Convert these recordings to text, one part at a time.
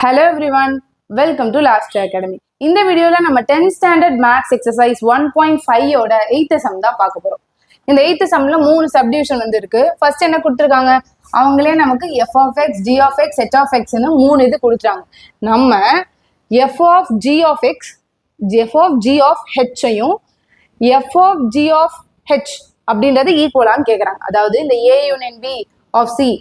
Hello everyone, welcome to Last Year Academy. இந்த வீடியோல நம்ம 10th standard maths exercise 1.5 ஓட 8th sum தான் பார்க்க போறோம். இந்த 8th sumல 3 subdivision வந்து இருக்கு. ஃபர்ஸ்ட் என்ன கொடுத்திருக்காங்க? அவங்களே நமக்கு f of x, g of x, h of x ன்னு 3 இது கொடுத்துறாங்க. நம்ம f of g of x, f of g of h ஐயும் f of g of h அப்படின்றது ஈக்குவலான்னு கேக்குறாங்க. அதாவது இந்த a union b of c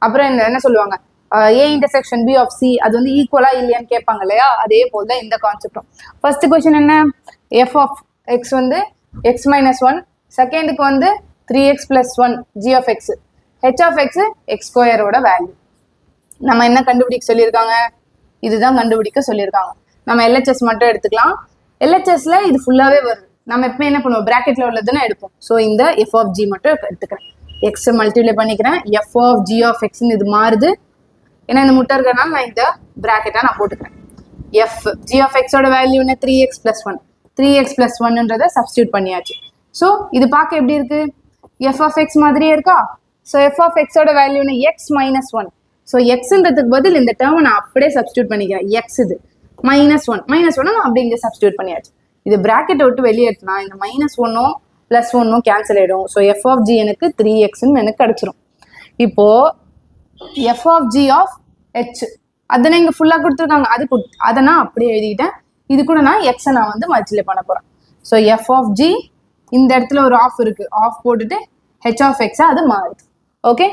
அப்புறம் இந்த என்ன சொல்லுவாங்க a intersection b of c அது வந்து ஈக்குவலா இல்லையான்னு கேட்பாங்க இல்லையா, அதே போல தான் இந்த கான்செப்டும். ஃபர்ஸ்ட் கொஸ்டின் என்ன, f of x வந்து x minus 1, செகண்டுக்கு வந்து 3x plus 1 g of x, h of x x ஸ்கொயரோட வேல்யூ. நம்ம என்ன கண்டுபிடிக்க சொல்லியிருக்காங்க, இதுதான் கண்டுபிடிக்க சொல்லியிருக்காங்க. நம்ம LHS மட்டும் எடுத்துக்கலாம். LHSல இது ஃபுல்லாவே வருது. நம்ம எப்பவுமே என்ன பண்ணுவோம், பிராக்கெட்ல உள்ளதுன்னு எடுப்போம். ஸோ இந்த f of g மட்டும் எடுத்துக்கிறேன், x மல்டிப்ளை பண்ணிக்கிறேன், f of g of x இது மாறுது. ஏன்னா இந்த முட்டை இருக்கிறனால நான் இந்த பிராக்கெட்டை நான் போட்டுக்கிறேன். f g of x ஓட வேல்யூ என்ன, 3x plus 1, 3x plus 1ன்றதை சப்ஸ்டியூட் பண்ணியாச்சு. ஸோ இது பார்க்க எப்படி இருக்கு, f of x மாதிரியே இருக்கா. ஸோ f of x ஓட வேல்யூ என்ன, x minus 1. ஸோ எக்ஸ்ன்றதுக்கு பதில் இந்த டேர்மை நான் அப்படியே சப்ஸ்டியூட் பண்ணிக்கிறேன். எக்ஸ் இது -1, -1 நான் அப்படியே இங்கே சப்ஸ்டியூட் பண்ணியாச்சு. இது பிராக்கெட்டை விட்டு வெளியே எடுத்துனா இந்த -1ம் +1ம் கேன்சல் ஆகிடும். ஸோ f of g எனக்கு 3xன்னு எனக்கு கிடச்சிரும். இப்போ f of g of h அதனை இங்கே ஃபுல்லாக கொடுத்துருக்காங்க, அதை நான் அப்படியே எழுதிக்கிட்டேன். இது கூட நான் எக்ஸை நான் வந்து மல்டிப்ளை பண்ண போகிறேன். ஸோ f of g இந்த இடத்துல ஒரு ஆஃப் இருக்கு, ஆஃப் போட்டுட்டு h of x அது மாறுது. ஓகே,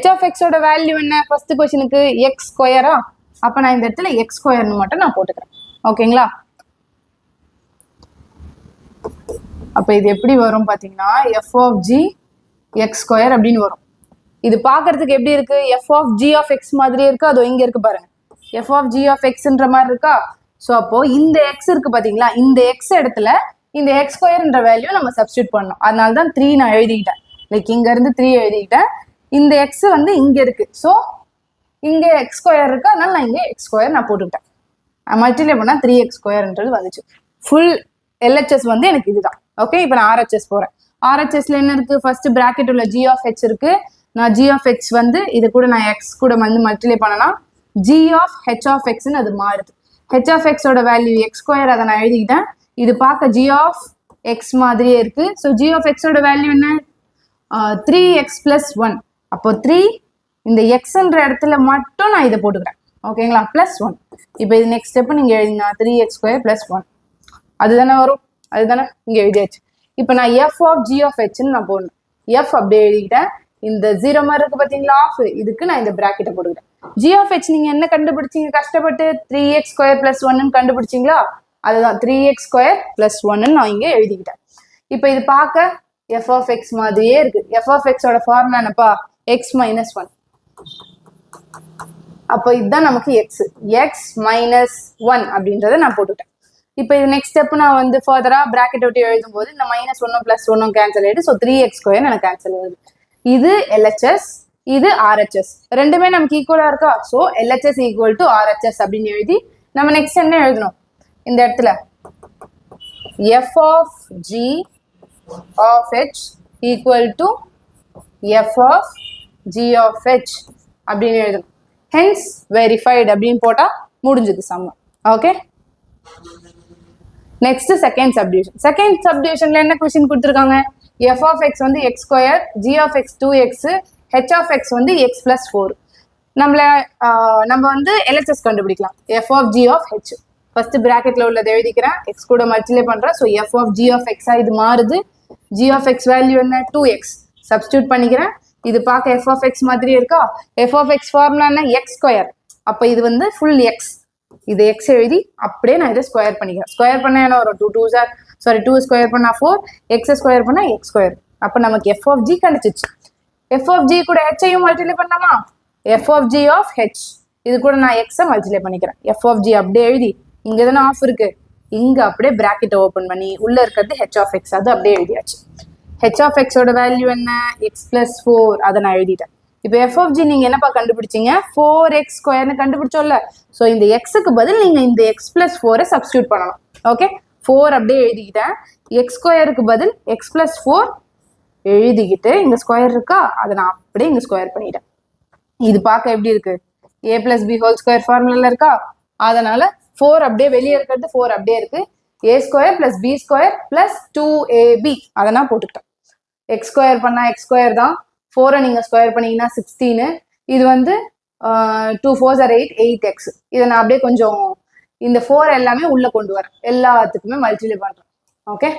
h of x ஓட வேல்யூ என்ன, ஃபர்ஸ்ட் கொஸ்டினுக்கு எக்ஸ் ஸ்கொயரா, அப்போ நான் இந்த இடத்துல எக்ஸ் ஸ்கொயர்னு மட்டும் நான் போட்டுக்கிறேன். ஓகேங்களா, அப்போ இது எப்படி வரும் பார்த்தீங்கன்னா f of g X square அப்படின்னு வரும். இது பார்க்கறதுக்கு எப்படி இருக்கு, f of g of x மாதிரியே இருக்கு. அதோ இங்க இருக்கு பாருங்க, f of g of xன்ற மாதிரி இருக்கா. ஸோ அப்போ இந்த x இருக்கு பாத்தீங்களா, இந்த x இடத்துல இந்த x ஸ்கொயர்ன்ற வேல்யூ நம்ம சப்ஸ்டியூட் பண்ணோம். அதனால தான் 3 நான் எழுதிக்கிட்டேன். லைக் இங்க இருந்து 3 எழுதிக்கிட்டேன். இந்த x வந்து இங்க இருக்கு, ஸோ இங்க x ஸ்கொயர் இருக்கு, அதனால நான் இங்க x ஸ்கொயர் நான் போட்டுக்கிட்டேன். மல்டிப்ளை பண்ணா 3x ஸ்கொயர்ன்றது வந்துச்சு. ஃபுல் LHS வந்து எனக்கு இதுதான். ஓகே, இப்போ நான் RHS போறேன். RHSல என்ன இருக்கு, ஃபர்ஸ்ட் பிராக்கெட் உள்ள g of h இருக்கு. நான் g of x வந்து இது கூட நான் x கூட வந்து மல்டிப்ளை பண்ணனா g of h of xன்னு அது மாறுது. h of x ஓட வேல்யூ x ஸ்கொயர், அதை நான் எழுதிக்கிட்டேன். இது பார்க்க g of x மாதிரியே இருக்கு. ஸோ g of x ஓட வேல்யூ என்ன, 3x plus 1. அப்போ 3 இந்த xன்ற இடத்துல மட்டும் நான் இதை போட்டுக்கிறேன். ஓகேங்களா, +1. இப்போ இது நெக்ஸ்ட் ஸ்டெப் நீங்க எழுதினா 3x ஸ்கொயர் plus 1 அதுதானே வரும், அதுதானே இங்க எழுதியாச்சு. இப்போ நான் f of g of hன்னு நான் போடணும். f அப்படியே எழுதிக்கிட்டேன். இந்த 0 மாதிரி இருக்கு பாத்தீங்களா ஆஃப், இதுக்கு நான் இந்த பிராக்கெட்டை போட்டுக்கிறேன். g of h நீங்க என்ன கண்டுபிடிச்சீங்க, கஷ்டப்பட்டு 3x ஸ்கொயர் plus 1ன்னு கண்டுபிடிச்சிங்களா, அதுதான் 3x ஸ்கொயர் plus 1ன்னு நான் இங்க எழுதிக்கிட்டேன். இப்போ இது பார்க்க f of x மாதிரியே இருக்கு. f of x ஓட ஃபார்முலா என்னப்பா, x minus 1. அப்போ இதுதான் நமக்கு x minus 1 அப்படின்றத நான் போட்டுட்டேன். இப்போ இது நெக்ஸ்ட் ஸ்டெப் நான் வந்து ஃபர்தரா பிராக்கெட் விட்டு எழுதும் போது இந்த -1ம் +1ம் கேன்சல் ஆயிடுது. ஸோ 3x ஸ்கொயர் எனக்கு கேன்சல் ஆகுது. இது LHS, இது RHS, ரெண்டுமே நமக்கு ஈக்குவலா இருக்கா. So LHS equal to RHS அப்படின்னு எழுதி நம்ம நெக்ஸ்ட் என்ன எழுதணும், இந்த இடத்துல f of g of h equal to f of g of h அப்படின்னு எழுதணும். ஹென்ஸ் வெரிஃபைடு அப்படின்னு போட்டா முடிஞ்சது சம்ம. Okay, next second subdivision. செகண்ட் சப்டிவிஷன்ல என்ன கொஸ்டின் கொடுத்துருக்காங்க, f of x வந்து x square, g of x 2x, h of x வந்து x plus 4. நம்ம வந்து LHS கண்டுபிடிக்கலாம். f of g of h first பிராக்கெட்ல உள்ளதை எழுதிக்கிறேன், x கூட மல்டிப்ளை பண்றேன். So f of g of x இது மாறுது. g of x வேல்யூ என்ன, 2x சப்ஸ்டியூட் பண்ணிக்கிறேன். இது பார்க்க f of x மாதிரி இருக்கா. f of x ஃபார்முலா என்ன, x ஸ்கொயர். அப்போ இது வந்து ஃபுல் x, இது x எழுதி அப்படியே நான் இதை ஸ்கொயர் பண்ணிக்கிறேன். ஸ்கொயர் பண்ண என்ன வரும், 2 ஸ்கொயர் பண்ணா 4, x ஸ்கொயர் பண்ணா x ஸ்கொயர். அப்போ நமக்கு f of g கிடைச்சிச்சு. f of g கூட h ஐயும் மல்டிப்ளை பண்ணலாமா, f of g of h இது கூட நான் x மல்டிப்ளை பண்ணிக்கிறேன். f of g அப்படியே எழுதி இங்க தானே ஆஃப் இருக்கு, இங்க அப்படியே பிராக்கெட்டை ஓப்பன் பண்ணி உள்ள இருக்கிறது h of x அது அப்படியே எழுதியாச்சு. h of x ஓட வேல்யூ என்ன, x plus 4 அதை நான் எழுதிட்டேன். இப்போ f of g நீங்க என்னப்பா கண்டுபிடிச்சீங்க, 4x ஸ்கொயர்னு கண்டுபிடிச்சோம்ல. ஸோ இந்த எக்ஸுக்கு பதில் நீங்க இந்த x plus 4 சப்ஸ்டியூட் பண்ணலாம். ஓகே, 4 அப்படியே எழுதிக்கிட்டேன். x ஸ்கொயருக்கு பதில் x plus 4 எழுதிக்கிட்டு இங்க ஸ்கொயர் இருக்கா, அதை நான் அப்படியே இங்க ஸ்கொயர் பண்ணிட்டேன். இது பார்க்க எப்படி இருக்கு, a plus b whole square ஃபார்முலால இருக்கா, அதனால 4 அப்படியே வெளியே இருக்கிறது 4 அப்படியே இருக்கு. a square plus b square plus 2ab அதை நான் போட்டுக்கிட்டேன். x ஸ்கொயர் பண்ணா x ஸ்கொயர் தான், 4 நீங்க ஸ்கொயர் பண்ணீங்கன்னா 16. இது வந்து 2 4s are 8 8x. இதை நான் அப்படியே கொஞ்சம் இந்த 4 எல்லாமே உள்ள கொண்டு வரேன், எல்லாத்துக்குமே மல்டிப்ளை பண்றேன். Okay,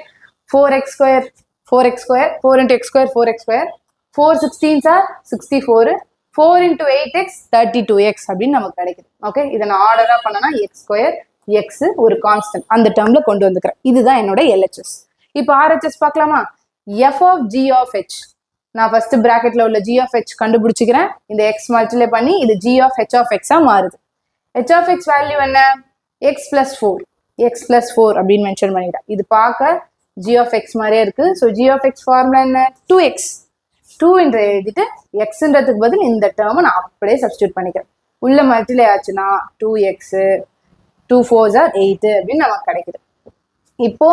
4x square 4x square 4 into x square 4x square 4 16s are 64 4 into 8x 32x அப்படின்னு நமக்கு கிடைக்குது. ஓகே, இதை நான் ஆர்டரா பண்ணனா x ஸ்கொயர் x ஒரு கான்ஸ்டன்ட் அந்த டேர்ம்ல கொண்டு வந்துக்கிறேன். இதுதான் என்னோட LHS. இப்போ RHS பார்க்கலாமா? f of g of h. நான் ஃபர்ஸ்ட் பிராக்கெட்ல உள்ள g of h கண்டுபிடிச்சிக்கிறேன். இந்த x மல்டிப்ளை பண்ணி இது g of h of x ஆ மாறுது. h of x வேல்யூ என்ன? x plus 4 x plus 4 அப்படின்னு மென்ஷன் பண்ணிட்டேன். இது பார்க்க g of x மாதிரியே இருக்கு. So g of x formula என்ன? 2x 2 என்று எழுதிட்டு எக்ஸ்ன்றதுக்கு பதில் இந்த டேர்மை நான் அப்படியே சப்ஸ்டியூட் பண்ணிக்கிறேன். உள்ள மல்டிப்ளை ஆச்சுன்னா 2x 2 4s are 8 அப்படின்னு நமக்கு கிடைக்குது. இப்போ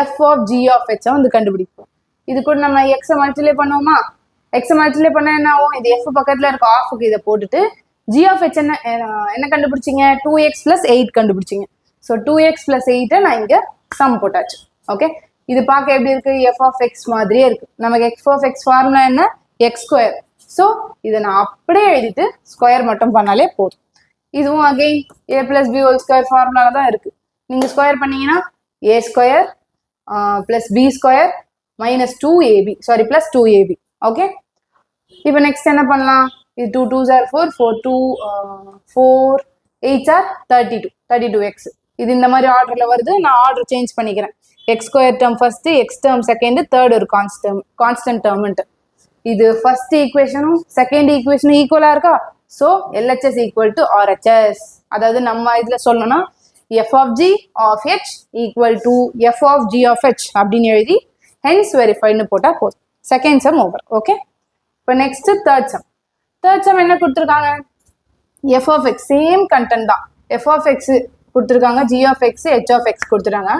f of g of h வந்து கண்டுபிடிப்போம். இது கூட நம்ம எக்ஸை மல்டிப்ளை பண்ணுவோமா? எக்ஸை மல்டிப்ளை பண்ண என்ன ஆகும்? இது எஃப் பக்கத்துல இருக்க ஆஃபுக்கு இதை போட்டுட்டு ஜி ஆஃப் ஹெச் என்ன கண்டுபிடிச்சிங்க? 2x plus 8 கண்டுபிடிச்சிங்க. ஸோ 2x plus 8 நான் இங்க சம் போட்டாச்சு. ஓகே, இது பார்க்க எப்படி இருக்கு? எஃப் ஆஃப் எக்ஸ் மாதிரியே இருக்கு. நமக்கு எஃப் ஆஃப் எக்ஸ் ஃபார்முலா என்ன? X square. ஸோ இதை நான் அப்படியே எழுதிட்டு ஸ்கொயர் மட்டும் பண்ணாலே போதும். இதுவும் again a plus b whole square ஃபார்முலால தான் இருக்கு. நீங்க ஸ்கொயர் பண்ணீங்கன்னா a square plus b square minus 2ab sorry plus 2ab. Okay, இப்போ நெக்ஸ்ட் என்ன பண்ணலாம்? இது 2 2s are 4 4 2 4 8s are 32 32x. இது இந்த மாதிரி ஆர்டர்ல வருது. நான் ஆர்டர் சேஞ்ச் பண்ணிக்கிறேன். X square term first, X term second, third ஒரு கான்ஸ்டன்ட் டேர்ம்ன்ட்டு. இது ஃபர்ஸ்ட் ஈக்குவேஷனும் செகண்ட் ஈக்குவேஷனும் ஈக்குவலா இருக்கா? So LHS equal to RHS. அதாவது நம்ம இதுல சொல்லணும்னா f of g of h equal to f of g of h அப்படின்னு எழுதி hence verifiedனு போட்டா போதும். Second sum over. ஓகே, இப்போ next third sum. Third sum என்ன கொடுத்துருக்காங்க? f of x same content தான். f of x கொடுத்துருக்காங்க, g of x h of x கொடுத்துருக்காங்க.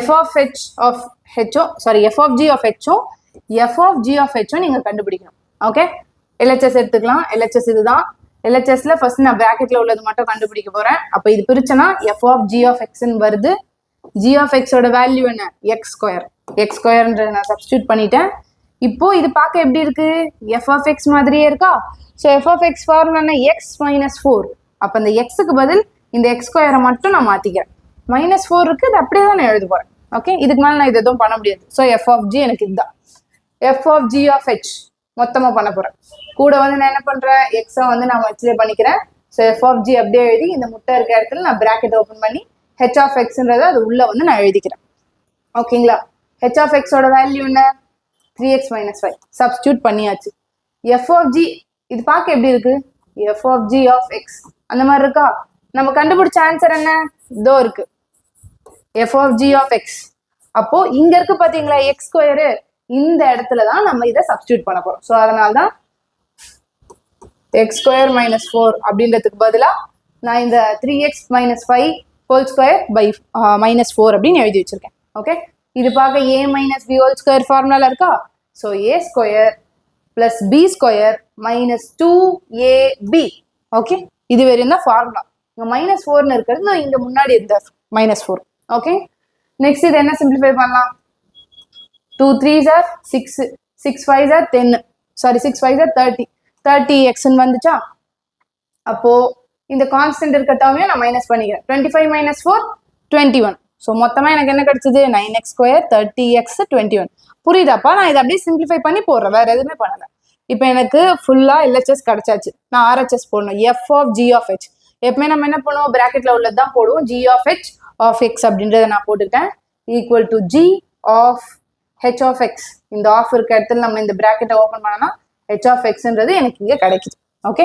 f of h of h sorry f of g of h f of g of h நீங்க கண்டுபிடிக்கணும். Okay, LHS எடுத்துக்கலாம். LHS இதுதான். LHSல first நான் பிராக்கெட்ல உள்ளது மட்டும் கண்டுபிடிக்க போறேன். அப்போ இது பிரிச்சனா f of g of x ன்னு வருது. g of x ஓட வேல்யூ என்ன? x square. x ஸ்கொயர்ன்றத நான் சப்ஸ்டியூட் பண்ணிட்டேன். இப்போ இது பார்க்க எப்படி இருக்கு? f of x மாதிரியே இருக்கா? So f of x formula என்ன? x minus 4. அப்போ இந்த xக்கு பதில் இந்த x ஸ்கொயரை மட்டும் நான் மாத்திக்கிறேன். -4 இருக்கு, இது அப்படியே தான் நான் எழுத போறேன். ஓகே, இதுக்கு மேலே நான் இது எதுவும் பண்ண முடியாது. ஸோ f of g எனக்கு இதுதான். f of g of h மொத்தமா பண்ண போறேன். கூட வந்து நான் என்ன பண்றேன்? எக்ஸை வந்து நான் மல்டிப்ளை பண்ணிக்கிறேன். ஸோ f of g அப்படியே எழுதி இந்த முட்டை இருக்க இடத்துல நான் பிராக்கெட் ஓப்பன் பண்ணி h of xன்றதை அது உள்ள வந்து நான் எழுதிக்கிறேன். ஓகேங்களா? h of x ஓட வேல்யூ என்ன? 3x minus 5 சப்ஸ்டியூட் பண்ணியாச்சு. f of g இது பார்க்க எப்படி இருக்கு? f of g of x அந்த மாதிரி இருக்கா? நம்ம கண்டுபிடிச்ச ஆன்சர் என்ன? இதோ இருக்கு, f of g of x. அப்போ இங்க இருக்கு பாத்தீங்களா x ஸ்கொயரு, இந்த இடத்துல தான் நம்ம இதை சப்ஸ்டியூட் பண்ண போறோம். ஸோ அதனால தான் x ஸ்கொயர் minus 4 அப்படின்றதுக்கு பதிலா நான் இந்த 3x minus 5 whole square by -4 அப்படின்னு எழுதி வச்சிருக்கேன். ஓகே, இது பார்க்க a minus b whole square ஃபார்முலால இருக்கா? So a square plus b square minus 2ab. Okay, இது வரையும் தான் ஃபார்முலா. இங்க -4ன்னு இருக்கிறது இங்க முன்னாடி இருந்த -4. ஓகே, நெக்ஸ்ட் இது என்ன சிம்பிளிஃபை பண்ணலாம்? 2 3s are 6 6 5s are 10 sorry 6 5s are 30 30x வந்துச்சா? அப்போ இந்த கான்ஸ்டன்ட் இருக்க டேர்மையும் நான் மைனஸ் பண்ணிக்கிறேன். 25 minus 4 21. ஸோ மொத்தமா எனக்கு என்ன கிடைச்சது? 9x square 30x 21. புரியுதாப்பா? நான் இதை அப்படியே சிம்பிளிஃபை பண்ணி போடுறேன், வேற எதுவுமே பண்ணல. இப்போ எனக்கு ஃபுல்லா LHS கிடைச்சாச்சு. நான் RHS போடணும். f of g of h எப்பவுமே நம்ம என்ன பண்ணுவோம்? பிராக்கெட்ல உள்ளது தான் போடுவோம். g of h of x அப்படின்றத நான் போட்டுக்கிட்டேன். Equal to g of h of x. இந்த ஆஃப் இருக்க இடத்துல நம்ம இந்த பிராக்கெட்டை ஓப்பன் பண்ணோம்னா h of xன்றது எனக்கு இங்க கிடைக்குது. ஓகே,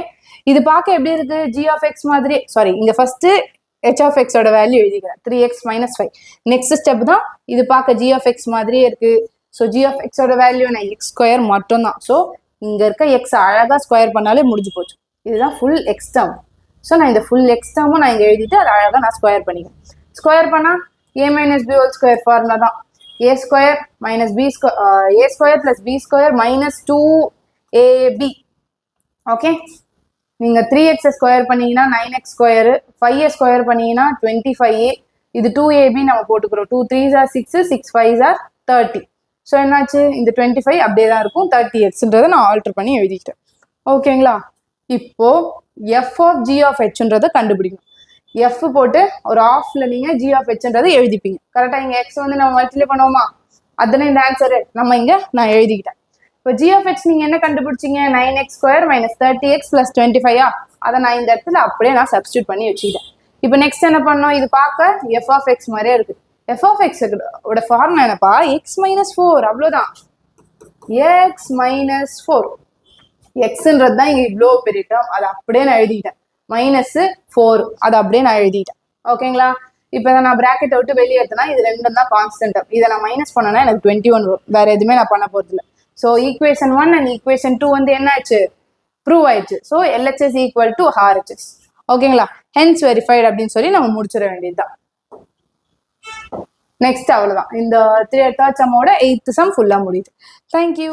இது பார்க்க எப்படி இருக்கு? g of x மாதிரி சாரி இங்க ஃபர்ஸ்ட் h of x ஓட வேல்யூ எழுதிக்கிறேன். 3x minus 5. நெக்ஸ்ட் ஸ்டெப் தான் இது பார்க்க g of x மாதிரியே இருக்கு. ஸோ g of x ஓட வேல்யூ என்ன? x ஸ்கொயர் மட்டும் தான். ஸோ இங்க இருக்க x அழகா ஸ்கொயர் பண்ணாலே முடிஞ்சு போச்சு. இதுதான் ஃபுல் எக்ஸ் டேர்ம். ஸோ நான் இந்த ஃபுல் எக்ஸ் டேர்மும் நான் இங்க எழுதிட்டு அதை அழகா நான் ஸ்கொயர் பண்ணிக்கிறேன். ஸ்கொயர் பண்ணா a minus b whole square formula தான். a square minus b square a square plus b square minus 2ab. Okay, நீங்கள் 3x ஸ்கொயர் பண்ணீங்கன்னா 9x ஸ்கொயரு, 5a ஸ்கொயர் பண்ணீங்கன்னா 25a. இது 2ab நம்ம போட்டுக்கிறோம். 2 3s are 6, 6 5s are 30. So என்னாச்சு, இந்த 25 அப்படியே தான் இருக்கும். 30xன்றதை நான் ஆல்டர் பண்ணி எழுதிக்கிட்டேன். ஓகேங்களா? இப்போ எஃப் ஆஃப் ஜி ஆஃப் ஹெச்ன்றதை கண்டுபிடிக்கணும். எஃப் போட்டு ஒரு ஆஃப்ல நீங்க ஜி ஆஃப் ஹெச்ன்றதை எழுதிப்பீங்க. கரெக்டாக இங்கே எக்ஸ் வந்து நம்ம மல்டிப்ளை பண்ணுவோமா, அதுதானே இந்த ஆன்சரு. நம்ம இங்கே நான் எழுதிக்கிட்டேன். இப்போ ஜி ஆஃப் எக்ஸ் நீங்கள் என்ன கண்டுபிடிச்சிங்க, 9x square minus 30x plus 25. அதை நான் இந்த இடத்துல அப்படியே நான் சப்ஸ்டியூட் பண்ணி வச்சுக்கிட்டேன். இப்போ நெக்ஸ்ட் என்ன பண்ணோம், இது பார்க்க எஃப் ஆஃப் எக்ஸ் மாதிரியே இருக்கு. எஃப் ஆஃப் எக்ஸோட ஃபார்முலா என்னப்பா, எக்ஸ் மைனஸ் 4. அவ்வளோதான், எக்ஸ் மைனஸ் 4. எக்ஸ்ன்றது தான் இங்கே இவ்வளோ பெரிய டேர்ம், அதை அப்படியே நான் எழுதிக்கிட்டேன். -4 அதை அப்படியே நான் எழுதிட்டேன். ஓகேங்களா? இப்போ இதை நான் ப்ராக்கெட்டை விட்டு வெளியே எடுத்தேன்னா இது ரெண்டும் தான் கான்ஸ்டன்ட். இதை நான் மைனஸ் பண்ணனா எனக்கு 21 வரும். வேற எதுவுமே நான் பண்ண போறது இல்லை. ஸோ ஈக்குவேஷன் 1 அண்ட் ஈக்குவேஷன் 2 வந்து என்ன ஆச்சு, ப்ரூவ் ஆயிடுச்சு. So LHS equal to RHS. ஓகேங்களா? ஹென்ஸ் வெரிஃபைடு அப்படின்னு சொல்லி நம்ம முடிச்சிட வேண்டியதுதான். நெக்ஸ்ட் அவ்வளோதான், இந்த 3rd சம்மோட 8th சம் ஃபுல்லாக முடியுது. தேங்க்யூ.